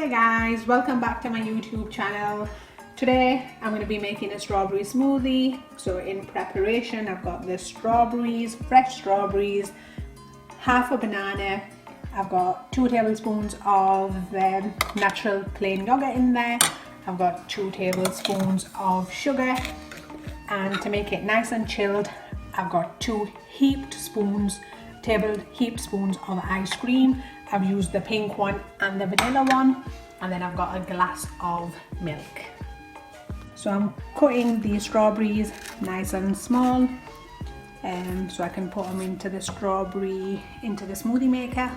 Hi guys, welcome back to my YouTube channel. Today I'm going to be making a strawberry smoothie. So in preparation I've got the strawberries, fresh strawberries, half a banana, I've got 2 tablespoons of natural plain yogurt in there, I've got 2 tablespoons of sugar, and to make it nice and chilled I've got 2 heaped spoons of ice cream. I've used the pink one and the vanilla one, and then I've got a glass of milk. So I'm cutting the strawberries nice and small so I can put them into the smoothie maker.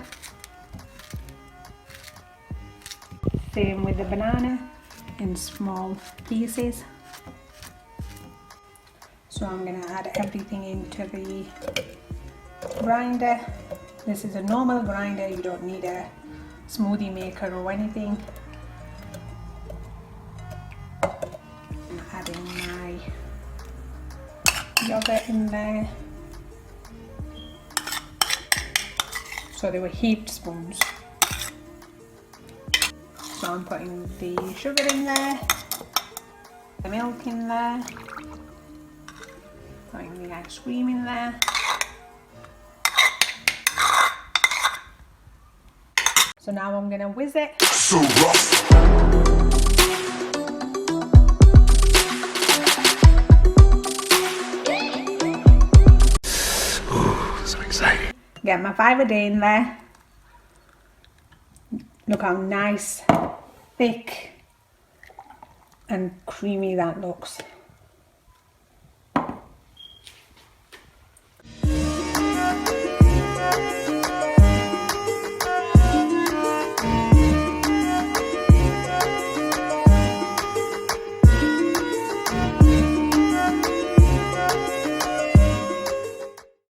Same with the banana, in small pieces. So I'm going to add everything into the grinder. This is a normal grinder, you don't need a smoothie maker or anything. I'm adding my yogurt in there. So they were heaped spoons. So I'm putting the sugar in there, the milk in there, putting the ice cream in there. So now I'm gonna whiz it. So rough. Ooh, so exciting. Get my 5 a day in there. Look how nice, thick and creamy that looks.